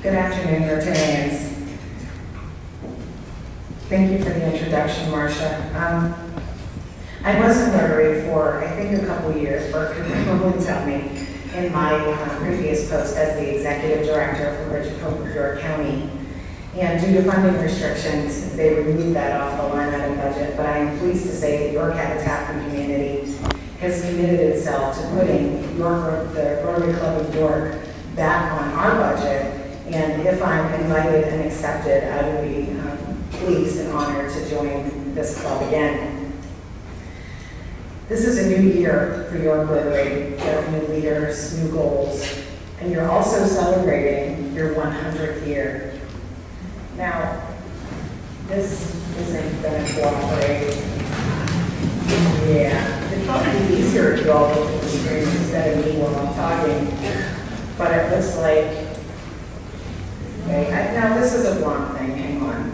Good afternoon, Rotarians. Thank you for the introduction, Marcia. I was in Rotary for, I think, a couple years. Bert could probably tell me, in my previous post as the Executive Director for Bridgeport County. And due to funding restrictions, they removed that off the line item budget. But I am pleased to say that York Habitat for Humanity has committed itself to putting the Rotary Club of York back on our budget. And if I'm invited and accepted, I will be pleased and honored to join this club again. This is a new year for York Rotary. You have new leaders, new goals, and you're also celebrating your 100th year. Now, this isn't going to cooperate. Yeah, it'd probably be easier if you all look at the screen instead of me while I'm talking, but it looks like, okay, now this is a blonde thing, hang on.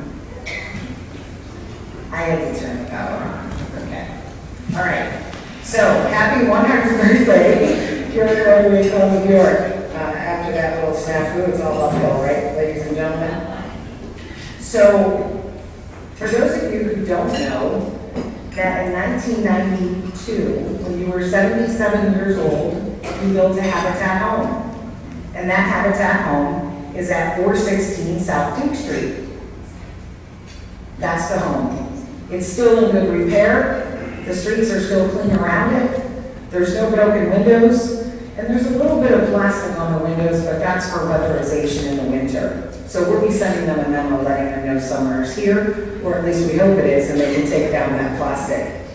I had to turn the power on, okay. All right, so happy 100th birthday, York Rotary Club of York. After that little snafu, it's all uphill, right, ladies and gentlemen? So, for those of you who don't know, that in 1992, when you were 77 years old, you built a Habitat home. And that Habitat home is at 416 South Duke Street. That's the home. It's still in good repair. The streets are still clean around it. There's no broken windows. And there's a little bit of plastic on the windows, but that's for weatherization in the winter. So we'll be sending them a memo letting them know summer is here, or at least we hope it is, and they can take down that plastic.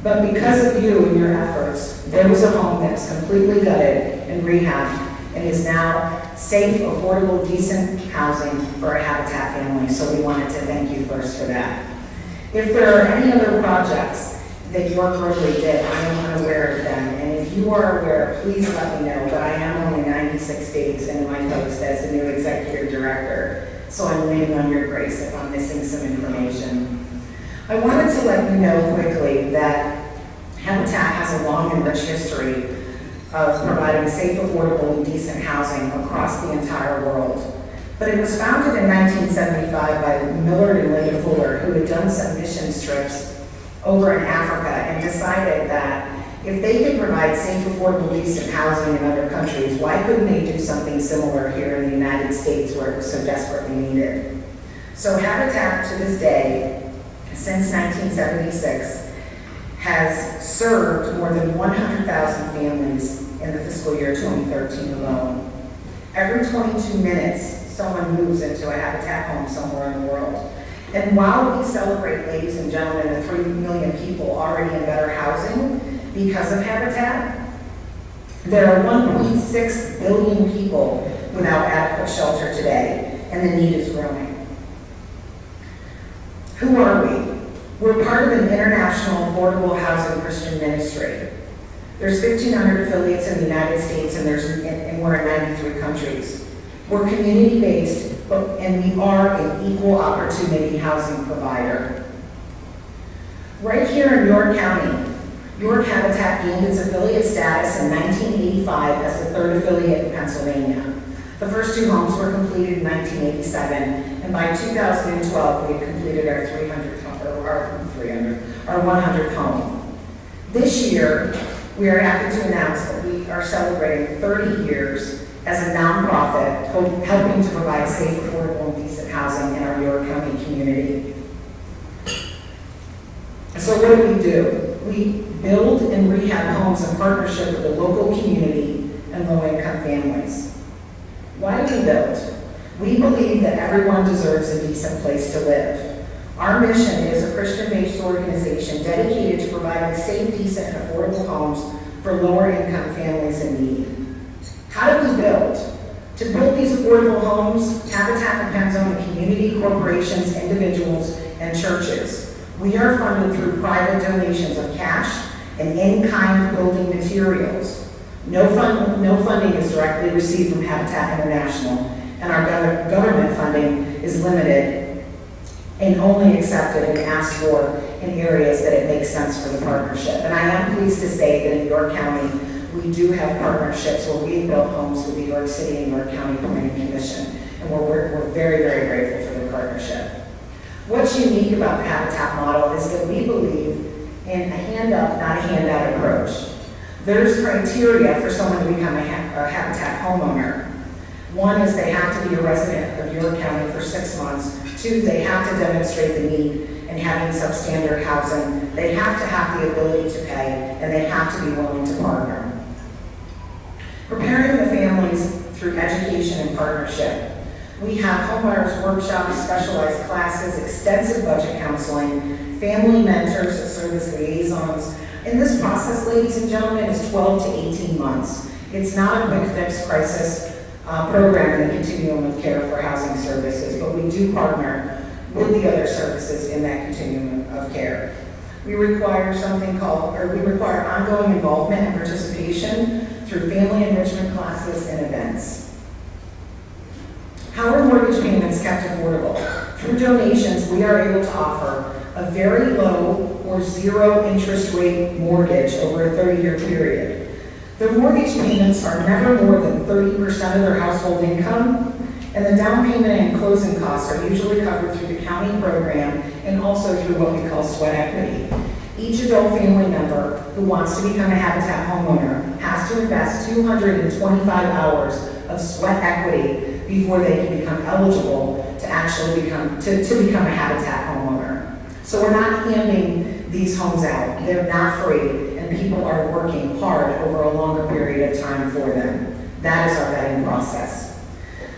But because of you and your efforts, there was a home that's completely gutted and rehabbed and is now safe, affordable, decent housing for a Habitat family. So we wanted to thank you first for that. If there are any other projects that York Rotary did, I am unaware of them. And if you are aware, please let me know. But I am only 96 days into my post as the new Executive Director. So I'm leaning on your grace if I'm missing some information. I wanted to let you know quickly that Habitat has a long and rich history of providing safe, affordable, and decent housing across the entire world. But it was founded in 1975 by Millard and Linda Fuller, who had done some mission trips over in Africa and decided that if they could provide safe, affordable, decent housing in other countries, why couldn't they do something similar here in the United States where it was so desperately needed? So Habitat to this day, since 1976, has served more than 100,000 families in the fiscal year 2013 alone. Every 22 minutes, someone moves into a Habitat home somewhere in the world. And while we celebrate, ladies and gentlemen, the 3 million people already in better housing because of Habitat, there are 1.6 billion people without adequate shelter today, and the need is growing. Who are we? We're part of an international affordable housing Christian ministry. There's 1,500 affiliates in the United States, and we're in 93 countries. We're community-based, and we are an equal opportunity housing provider. Right here in York County, York Habitat gained its affiliate status in 1985 as the third affiliate in Pennsylvania. The first 2 homes were completed in 1987, and by 2012 we had completed our 100th home. This year, we are happy to announce that we are celebrating 30 years as a nonprofit helping to provide safe, affordable, and decent housing in our York County community. So what do? We build and rehab homes in partnership with the local community and low-income families. Why do we build? We believe that everyone deserves a decent place to live. Our mission is a Christian-based organization dedicated to providing safe, decent, and affordable homes for lower-income families in need. How do we build? To build these affordable homes, Habitat depends on the community, corporations, individuals, and churches. We are funded through private donations of cash and in-kind building materials. No funding is directly received from Habitat International, and our government funding is limited and only accepted and asked for in areas that it makes sense for the partnership. And I am pleased to say that in York County, we do have partnerships where we build homes with the York City and York County Planning Commission. and we're very, very grateful for the partnership. What's unique about the Habitat model is that we believe in a hand-up, not a handout approach. There's criteria for someone to become a Habitat homeowner. One is they have to be a resident of York County for 6 months. 2, they have to demonstrate the need in having substandard housing. They have to have the ability to pay, and they have to be willing to partner. Preparing the families through education and partnership. We have homeowners workshops, specialized classes, extensive budget counseling, family mentors that serve as liaisons. And this process, ladies and gentlemen, is 12 to 18 months. It's not a quick fix crisis program in the continuum of care for housing services, but we do partner with the other services in that continuum of care. We require ongoing involvement and participation through family enrichment classes and events. How are mortgage payments kept affordable? Through donations, we are able to offer a very low or zero interest rate mortgage over a 30-year period. The mortgage payments are never more than 30% of their household income, and the down payment and closing costs are usually covered through the county program and also through what we call sweat equity. Each adult family member who wants to become a Habitat homeowner has to invest 225 hours of sweat equity before they can become eligible to actually become a Habitat homeowner. So we're not handing these homes out. They're not free, and people are working hard over a longer period of time for them. That is our vetting process.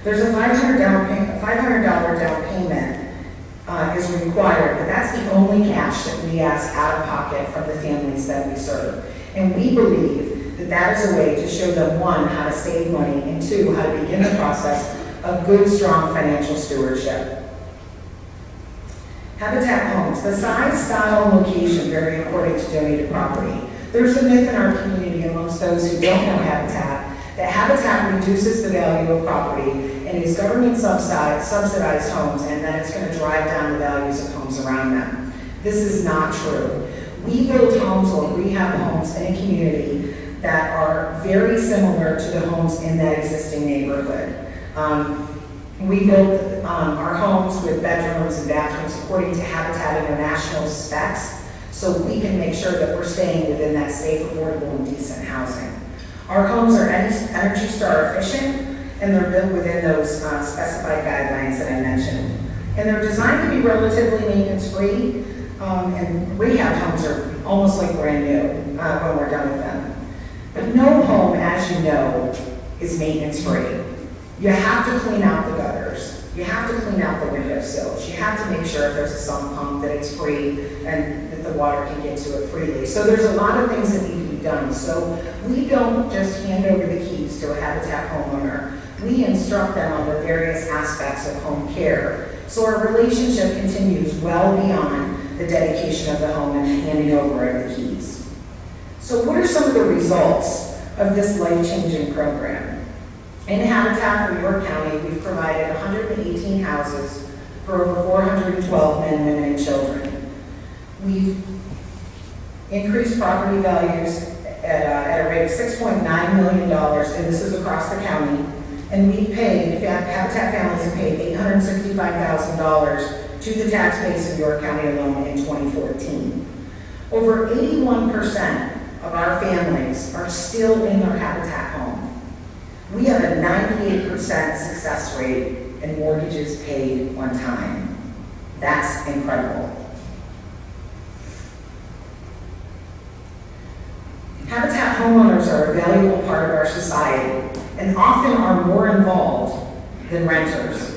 There's a $500 down payment is required, but that's the only cash that we ask out of pocket from the families that we serve. And we believe that that is a way to show them, 1, how to save money, and 2, how to begin the process of good, strong financial stewardship. Habitat homes. The size, style, and location vary according to donated property. There's a myth in our community amongst those who don't know Habitat that Habitat reduces the value of property and is government subsidized homes, and that it's going to drive down the values of homes around them. This is not true. We build homes or rehab homes in a community that are very similar to the homes in that existing neighborhood. We build our homes with bedrooms and bathrooms according to Habitat International specs, so we can make sure that we're staying within that safe, affordable, and decent housing. Our homes are Energy Star efficient, and they're built within those specified guidelines that I mentioned. And they're designed to be relatively maintenance-free, and rehab homes are almost like brand new when we're done with them. But no home, as you know, is maintenance-free. You have to clean out the gutters. You have to clean out the windowsills. You have to make sure if there's a sump pump that it's free and that the water can get to it freely. So there's a lot of things that need to be done. So we don't just hand over the keys to a Habitat homeowner. We instruct them on the various aspects of home care. So our relationship continues well beyond the dedication of the home and the handing over of the keys. So what are some of the results of this life-changing program? In Habitat for York County, we've provided 118 houses for over 412 men, women, and children. We've increased property values at a rate of $6.9 million, and this is across the county. And we've paid, Habitat families have paid $865,000 to the tax base of York County alone in 2014. Over 81% of our families are still in their Habitat home. We have a 98% success rate in mortgages paid on time. That's incredible. Habitat homeowners are a valuable part of our society and often are more involved than renters.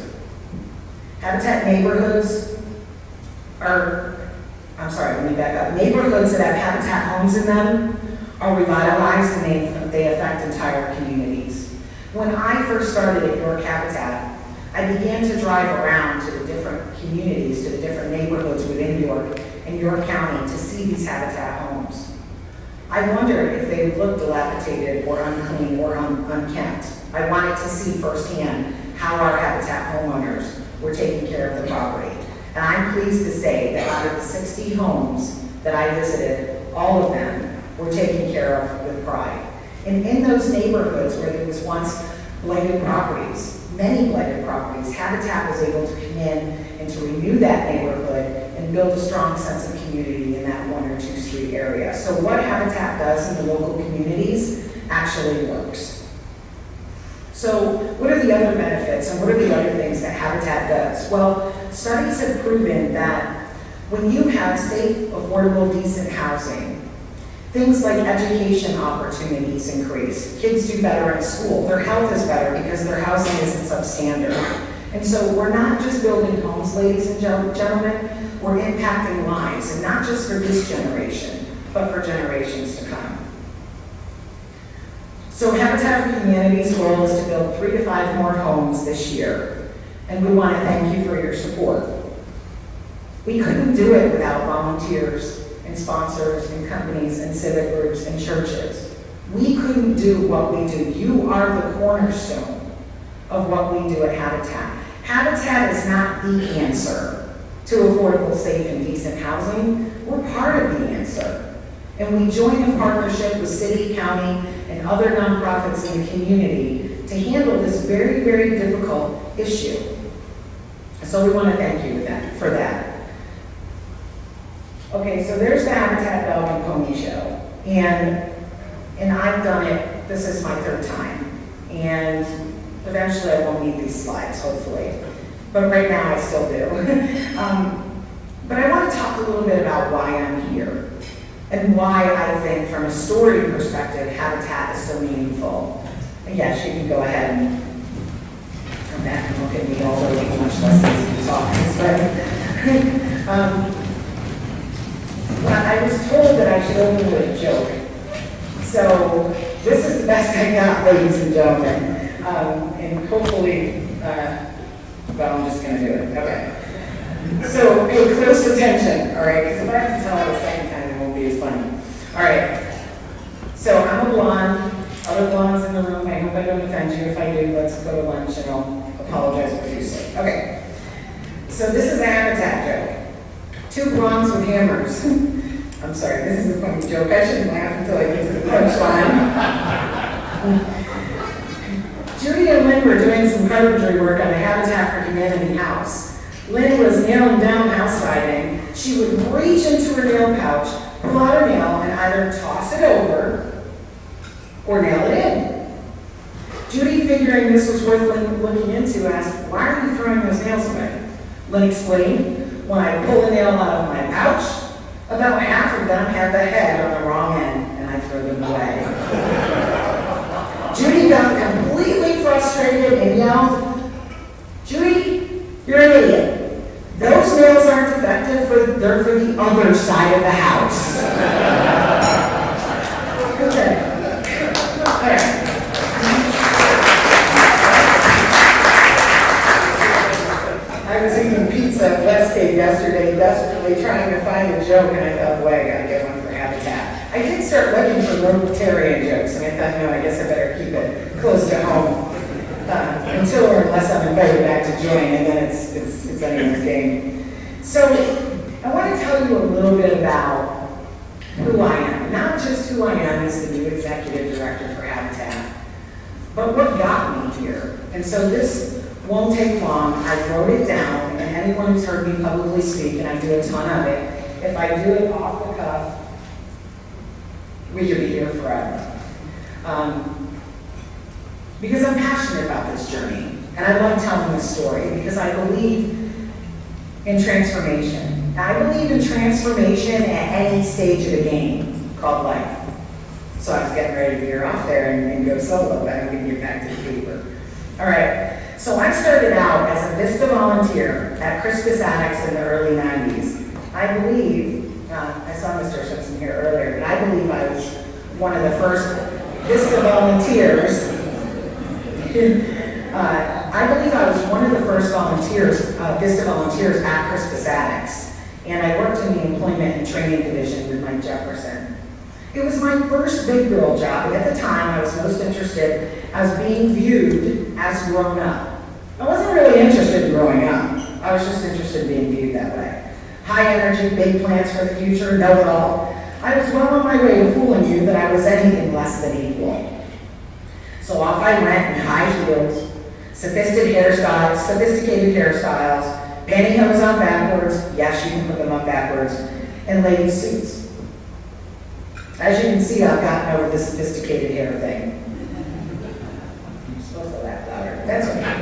Habitat neighborhoods let me back up. Neighborhoods that have Habitat homes in them are revitalized and they affect entire communities. When I first started at York Habitat, I began to drive around to the different communities, to the different neighborhoods within York and York County to see these Habitat homes. I wondered if they looked dilapidated or unclean or unkempt. I wanted to see firsthand how our Habitat homeowners were taking care of the property. And I'm pleased to say that out of the 60 homes that I visited, all of them were taken care of with pride. And in those neighborhoods where there was once blighted properties, many blighted properties. Habitat was able to come in and to renew that neighborhood and build a strong sense of community in that 1 or 2 street area. So what Habitat does in the local communities actually works. So what are the other benefits and what are the other things that Habitat does? Well, studies have proven that when you have safe, affordable, decent housing, things like education opportunities increase. Kids do better in school. Their health is better because their housing isn't substandard. And so we're not just building homes, ladies and gentlemen, we're impacting lives, and not just for this generation, but for generations to come. So Habitat for Humanity's goal is to build 3 to 5 more homes this year, and we want to thank you for your support. We couldn't do it without volunteers and sponsors and companies and civic groups and churches. We couldn't do what we do. You are the cornerstone of what we do at Habitat. Habitat is not the answer to affordable, safe, and decent housing. We're part of the answer. And we join a partnership with city, county, and other nonprofits in the community to handle this very, very difficult issue. So we want to thank you for that. Okay, so there's the Habitat Dog and Pony Show. And I've done it, this is my 3rd time. And eventually I won't need these slides, hopefully. But right now I still do. But I want to talk a little bit about why I'm here. And why I think, from a story perspective, Habitat is so meaningful. And yes, you can go ahead and come back and look at me, although it'll be much less easy to talk. But I was told that I should open with a joke. So this is the best I got, ladies and gentlemen. And hopefully, well, I'm just going to do it. Okay. So pay close attention, all right? Because if I have to tell it a second time, it won't be as funny. All right. So I'm a blonde. Other blondes in the room, I hope I don't offend you. If I do, let's go to lunch and I'll apologize profusely. Okay. So this is a Habitat joke. 2 blondes with hammers. I'm sorry, this is a funny joke. I shouldn't laugh until I get to the punchline. Judy and Lynn were doing some carpentry work on a Habitat for Humanity house. Lynn was nailing down house siding. She would reach into her nail pouch, pull out a nail, and either toss it over or nail it in. Judy, figuring this was worth looking into, asked, "Why are you throwing those nails away?" Lynn explained, "When I pull a nail out of my pouch, about half of them have the head on the wrong end, and I throw them away." Judy got completely frustrated and yelled, "Judy, you're an idiot. Those nails aren't defective, they're for the other side of the house." Okay. All right. I was eating pizza at Westgate yesterday, desperately trying to find a joke, and I thought, boy, I gotta get one for Habitat. I did start looking for Rotarian jokes, and I thought, no, I guess I better keep it close to home until or unless I'm invited back to join, and then it's anyone's game. So I want to tell you a little bit about who I am, not just who I am as the new executive director for Habitat, but what got me here. And so this won't take long. I wrote it down, and anyone who's heard me publicly speak, and I do a ton of it, if I do it off the cuff, we could be here forever. Because I'm passionate about this journey, and I love telling this story because I believe in transformation. I believe in transformation at any stage of the game called life. So I was getting ready to veer off there and go solo, but I'm going to get back to the paper. All right. So I started out as a VISTA volunteer at Crispus Attucks in the early 90s. I believe, I saw Mr. Simpson here earlier, but I believe I was one of the first VISTA volunteers. I believe I was one of the first VISTA volunteers at Crispus Attucks, and I worked in the Employment and Training Division with Mike Jefferson. It was my first big girl job, and at the time I was most interested as being viewed as grown up. I wasn't really interested in growing up. I was just interested in being viewed that way. High energy, big plans for the future, know it all. I was well on my way to fooling you that I was anything less than equal. So off I went in high heels, sophisticated hairstyles, pantyhose on backwards, yes, you can put them on backwards, and lady suits. As you can see, I've gotten over the sophisticated hair thing. I'm supposed to laugh louder. That's okay.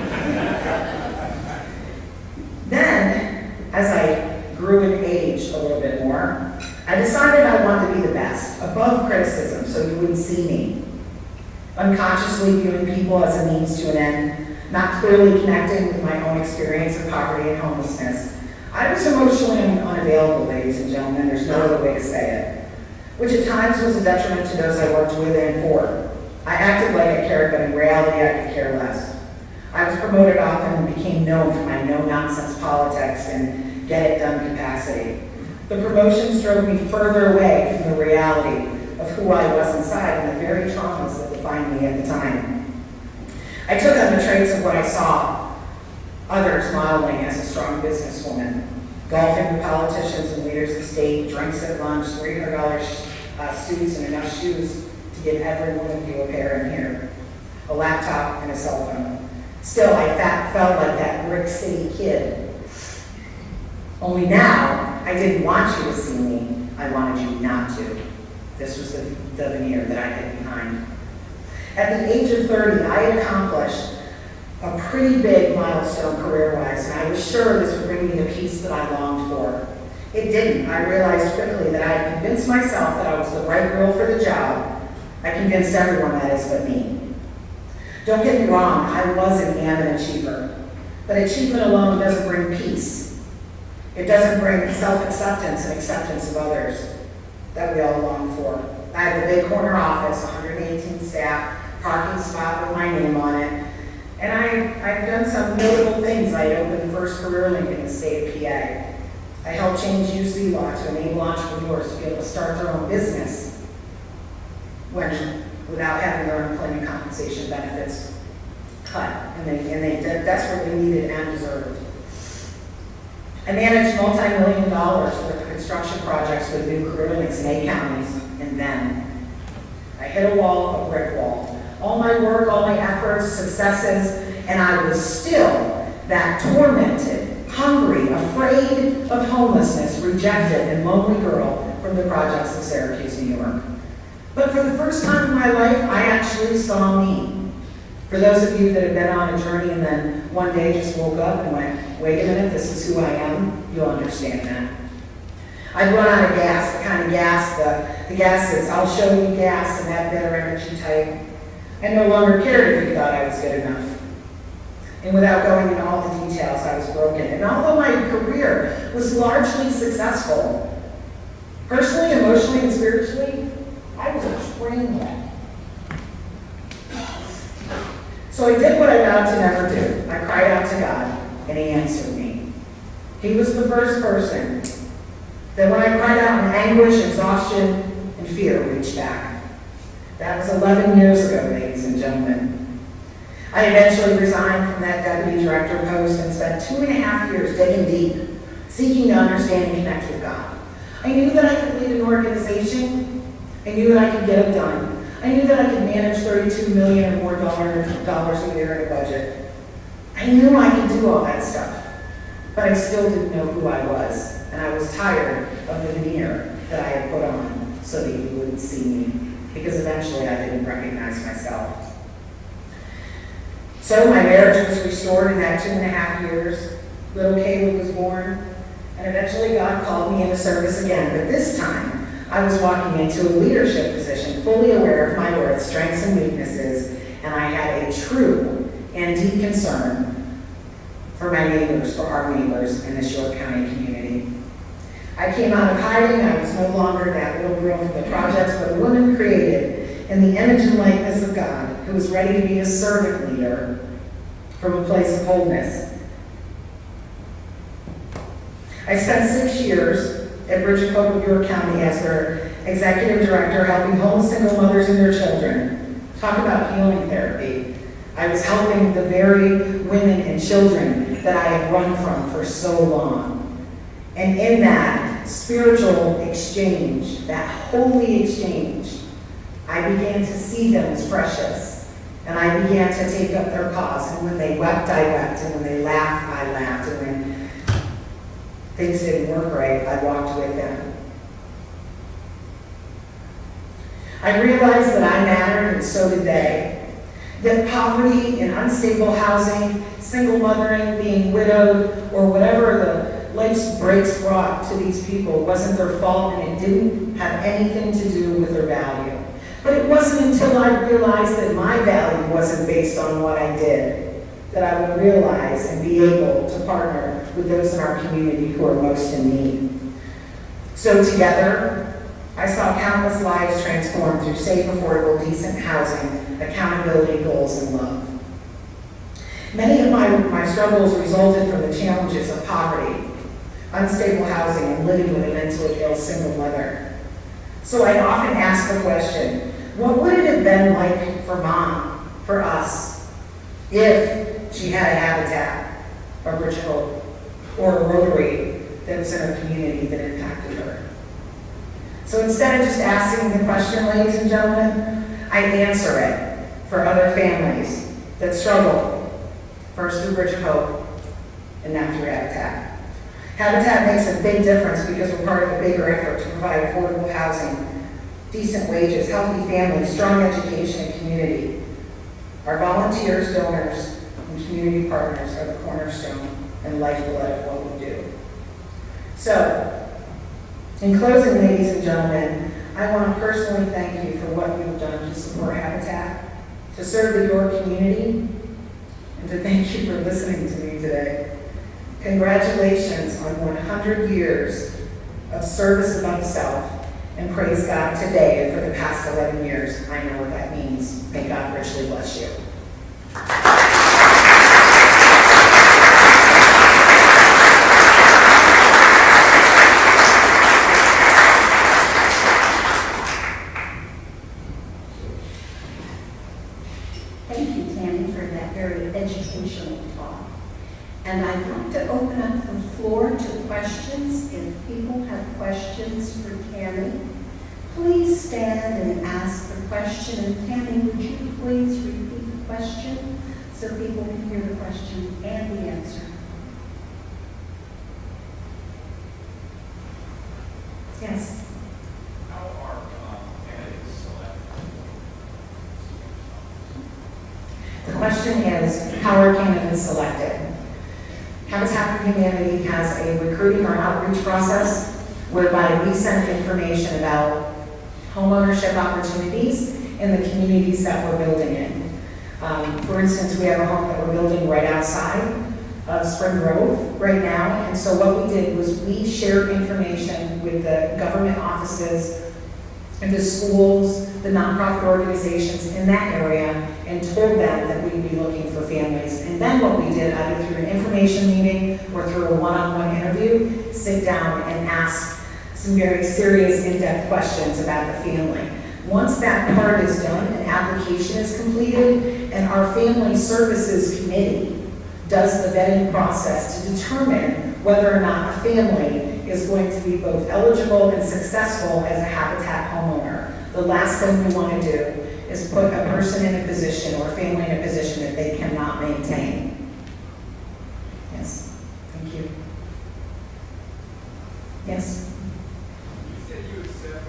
Then, as I grew in age a little bit more, I decided I wanted to be the best, above criticism, so you wouldn't see me. Unconsciously viewing people as a means to an end, not clearly connecting with my own experience of poverty and homelessness. I was emotionally unavailable, ladies and gentlemen, there's no other way to say it, which at times was a detriment to those I worked with and for. I acted like I cared, but in reality I could care less. I was promoted often and became known for my no-nonsense politics and get-it-done capacity. The promotions drove me further away from the reality of who I was inside and the very traumas that defined me at the time. I took on the traits of what I saw others modeling as a strong businesswoman. Golfing with politicians and leaders of state, drinks at lunch, $300 suits and enough shoes to give every one of you a pair in here. A laptop and a cell phone. Still, I felt like that Brick City kid. Only now, I didn't want you to see me, I wanted you not to. This was the veneer that I hid behind. At the age of 30, I had accomplished a pretty big milestone career-wise, and I was sure this would bring me the peace that I longed for. It didn't. I realized quickly that I had convinced myself that I was the right girl for the job. I convinced everyone that is but me. Don't get me wrong, I was and am an achiever. But achievement alone doesn't bring peace. It doesn't bring self-acceptance and acceptance of others that we all long for. I have a big corner office, 118 staff, parking spot with my name on it. And I've done some notable things. I opened the first career link in the state of PA. I helped change UC law to enable entrepreneurs to be able to start their own business without having their employment compensation benefits cut. And they desperately needed and deserved. I managed multi-million dollars worth of construction projects with new career links in 8 counties, and then I hit a wall, a brick wall. All my work, all my efforts, successes, and I was still that tormented, hungry, afraid of homelessness, rejected, and lonely girl from the projects of Syracuse, New York. But for the first time in my life, I actually saw me. For those of you that have been on a journey and then one day just woke up and went, wait a minute, this is who I am, you'll understand that. I'd run out of gas, the kind of gas, the gas that's I'll show you gas and that better energy type. I no longer cared if you thought I was good enough. And without going into all the details, I was broken. And although my career was largely successful, personally, emotionally, and spiritually, I was a train wreck. So I did what I vowed to never do. I cried out to God, and He answered me. He was the first person that when I cried out in anguish, exhaustion, and fear, reached back. That was 11 years ago, ladies and gentlemen. I eventually resigned from that deputy director post and spent 2.5 years digging deep, seeking to understand and connect with God. I knew that I could lead an organization. I knew that I could get it done. I knew that I could manage $32 million or more dollars a year in a budget. I knew I could do all that stuff, but I still didn't know who I was, and I was tired of the veneer that I had put on so that you wouldn't see me, because eventually I didn't recognize myself. So my marriage was restored in that 2.5 years. Little Caleb was born, and eventually God called me into service again, but this time I was walking into a leadership position, fully aware of my worth, strengths, and weaknesses, and I had a true and deep concern for my neighbors, for our neighbors in this York County community. I came out of hiding. I was no longer that little girl from the projects, but a woman created in the image and likeness of God, who was ready to be a servant leader from a place of wholeness. I spent 6 years at Bridge of Hope of York County as their executive director, helping homeless single mothers and their children. Talk about healing therapy. I was helping the very women and children that I had run from for so long. And in that spiritual exchange, that holy exchange, I began to see them as precious And I began to take up their cause. And when they wept, I wept. And when they laughed, I laughed. And when things didn't work right, I walked with them. I realized that I mattered, and so did they. That poverty and unstable housing, single mothering, being widowed, or whatever the life's breaks brought to these people wasn't their fault, and it didn't have anything to do with their value. But it wasn't until I realized that my value wasn't based on what I did that I would realize and be able to partner with those in our community who are most in need. So together, I saw countless lives transformed through safe, affordable, decent housing, accountability, goals, and love. Many of my struggles resulted from the challenges of poverty, unstable housing, and living with a mentally ill single mother. So I'd often ask the question, what would it have been like for Mom, for us, if she had a Habitat, or Bridge of Hope, or a Rotary that was in her community that impacted her? So instead of just asking the question, ladies and gentlemen, I answer it for other families that struggle, first through Bridge of Hope, and now through Habitat. Habitat makes a big difference because we're part of a bigger effort to provide affordable housing, decent wages, healthy families, strong education, and community. Our volunteers, donors, and community partners are the cornerstone and lifeblood of what we do. So, in closing, ladies and gentlemen, I want to personally thank you for what you've done to support Habitat, to serve your community, and to thank you for listening to me today. Congratulations on 100 years of service above self, and praise God today and for the past 11 years. I know what that means. May God richly bless you. Thank you, Tammy, for that very educational talk. And I'd like to open up the floor to questions. If people have questions for Tammy, please stand and ask the question. And Tammy, would you please repeat the question so people can hear the question and the answer? Yes. How are candidates selected? The question is, how are candidates selected? Habitat for Humanity has a recruiting or outreach process whereby we send information about homeownership opportunities in the communities that we're building in. For instance, we have a home that we're building right outside of Spring Grove right now, and so what we did was we shared information with the government offices and the schools, the nonprofit organizations in that area, and told them that we'd be looking for families. And then what we did, either through an information meeting or through a one-on-one interview, sit down and ask some very serious, in-depth questions about the family. Once that part is done, an application is completed, and our Family Services Committee does the vetting process to determine whether or not a family is going to be both eligible and successful as a Habitat homeowner. The last thing we want to do is put a person in a position or a family in a position that they cannot maintain. Yes, thank you. Yes? You said you accept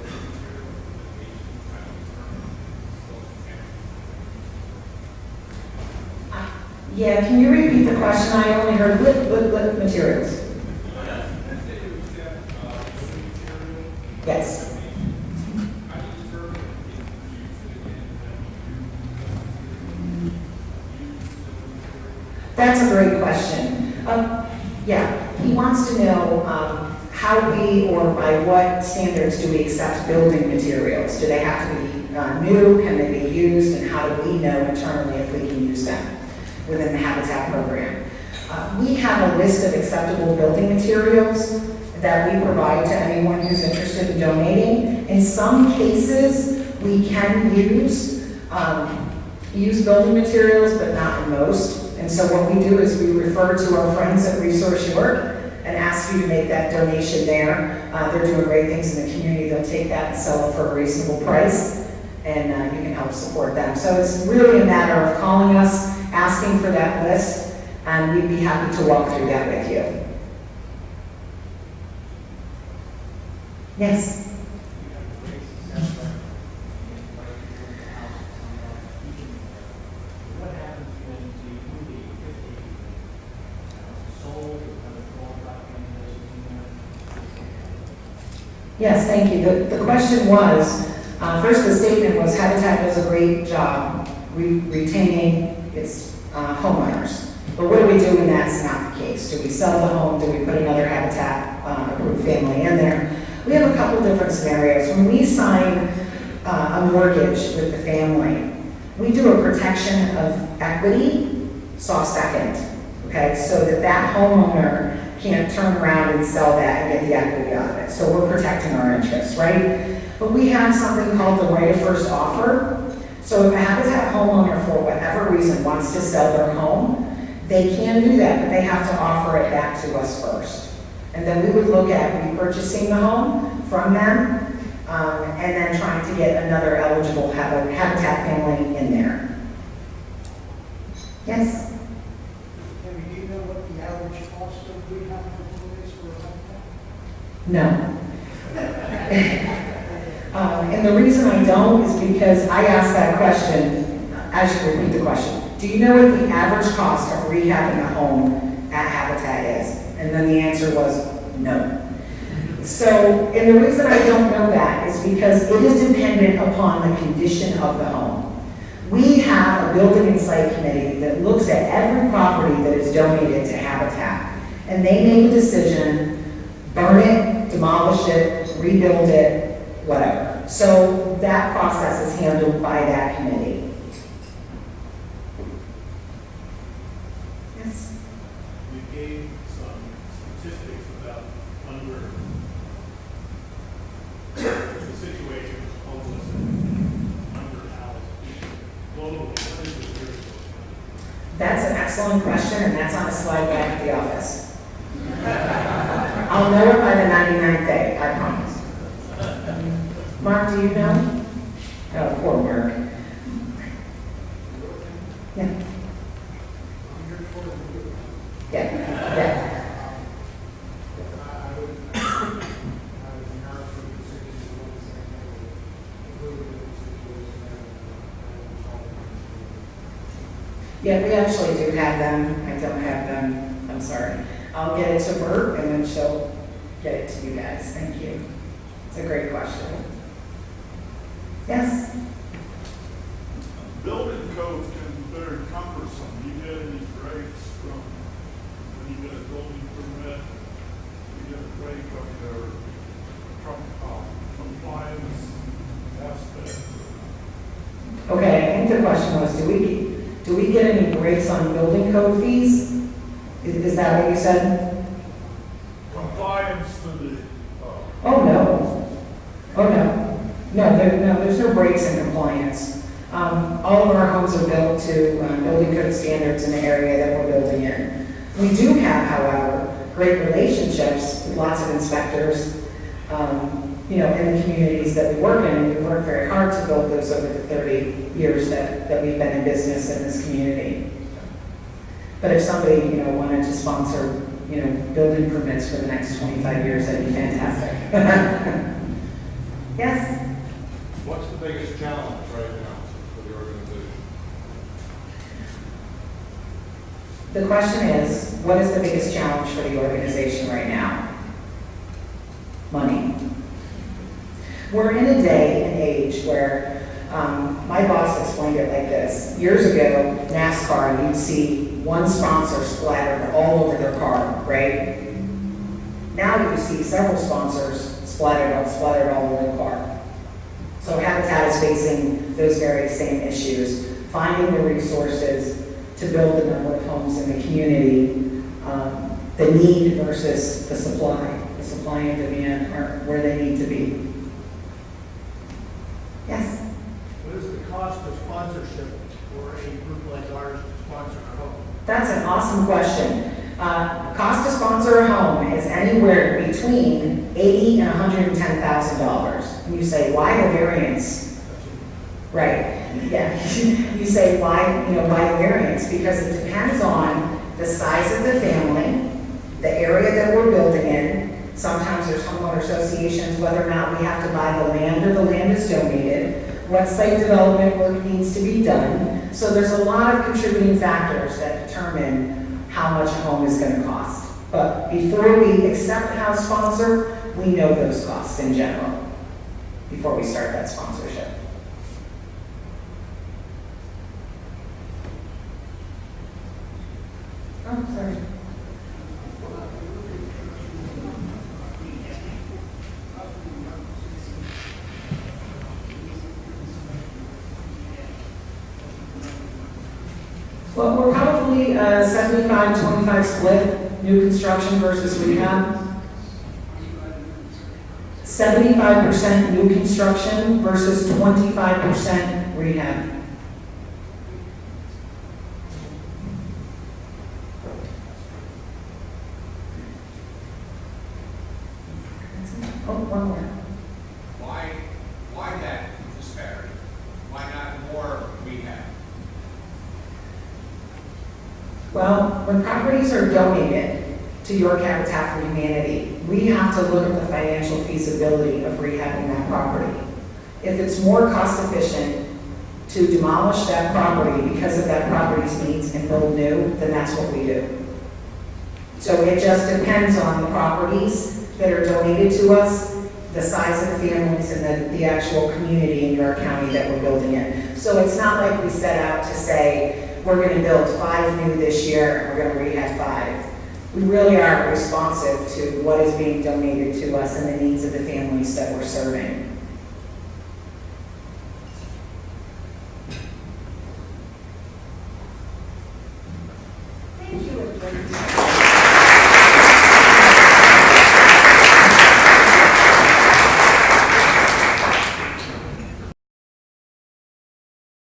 this material Yeah, can you repeat the question? I only heard lit materials. Yes. That's a great question. Yeah, he wants to know how we, or by what standards do we accept building materials? Do they have to be new? Can they be used? And how do we know internally if we can use them within the Habitat program? We have a list of acceptable building materials that we provide to anyone who's interested in donating. In some cases, we can use building materials, but not in most. And so what we do is we refer to our friends at Resource York and ask you to make that donation there. They're doing great things in the community. They'll take that and sell it for a reasonable price. and you can help support them. So it's really a matter of calling us, asking for that list, and we'd be happy to walk through that with you. Yes? What happens when the movie 50 sold or Yes, thank you. The question was, first the statement was Habitat does a great job retaining its homeowners. But what do we do when that's not the case? Do we sell the home? Do we put another Habitat approved family in there? We have a couple different scenarios. When we sign a mortgage with the family, we do a protection of equity, soft second, okay? So that homeowner can't turn around and sell that and get the equity out of it. So we're protecting our interests, right? But we have something called the right of first offer. So if a Habitat homeowner, for whatever reason, wants to sell their home, they can do that, but they have to offer it back to us first. And then we would look at repurchasing the home from them, and then trying to get another eligible Habitat family in there. Yes? Can we do you know what the average cost of rehab is for a No. And the reason I don't is because I asked that question. I should repeat the question. Do you know what the average cost of rehabbing a home at Habitat is? And then the answer was no. So, and the reason I don't know that is because it is dependent upon the condition of the home. We have a building and site committee that looks at every property that is donated to Habitat, and they make a decision, burn it, demolish it, rebuild it, whatever. So that process is handled by that committee. Yes? You gave some statistics about the situation of homeless and underhoused people. Globally, what is the situation? That's an excellent question, and that's on a slide back at the office. I'll know it by the 99th day, I promise. Mark, do you know? Oh, poor Mark. Yeah. Yeah, yeah. Yeah, we actually do have them. I don't have them. I'm sorry. I'll get it to Bert, and then she'll get it to you guys. Thank you. It's a great question. Yes? Building codes can be very cumbersome. You get any breaks from when you get a building permit, you get a break of their compliance aspect. Okay, I think the question was, do we get any breaks on building code fees? Is that what you said? Compliance to the, Oh, no. Oh, no. No, there's no breaks in compliance. All of our homes are built to building code standards in the area that we're building in. We do have, however, great relationships with lots of inspectors, in the communities that we work in, and we work very hard to build those over the 30 years that we've been in business in this community. But if somebody, wanted to sponsor, building permits for the next 25 years, that'd be fantastic. Yes? What's the biggest challenge right now for the organization? The question is, what is the biggest challenge for the organization right now? Money. We're in a day and age where my boss explained it like this. Years ago, NASCAR, you'd see one sponsor splattered all over their car, right? Now you see several sponsors splattered all over the car. So Habitat is facing those very same issues, finding the resources to build the number of homes in the community, the need versus the supply and demand are where they need to be. Yes? What is the cost of sponsorship for a group like ours to sponsor a home? That's an awesome question. Cost to sponsor a home is anywhere between $80,000 and $110,000. And you say, why the variance? Right, yeah. You say why, why variance? Because it depends on the size of the family, the area that we're building in. Sometimes there's homeowner associations, whether or not we have to buy the land or the land is donated, what site development work needs to be done. So there's a lot of contributing factors that determine how much a home is going to cost. But before we accept a house sponsor, we know those costs in general, before we start that sponsorship. Oh, sorry. Well, we're probably 75-25 split, new construction versus rehab. 75% new construction versus 25% rehab. Oh, one more. Why that disparity? Why not more rehab? Well, when properties are donated to York Habitat for Humanity, we have to look at the financial feasibility of rehabbing that property. If it's more cost efficient to demolish that property because of that property's needs and build new, then that's what we do. So it just depends on the properties that are donated to us, the size of the families, and the actual community in York County that we're building in. So it's not like we set out to say, we're going to build 5 new this year, and we're going to rehab 5. We really are responsive to what is being donated to us and the needs of the families that we're serving. Thank you again.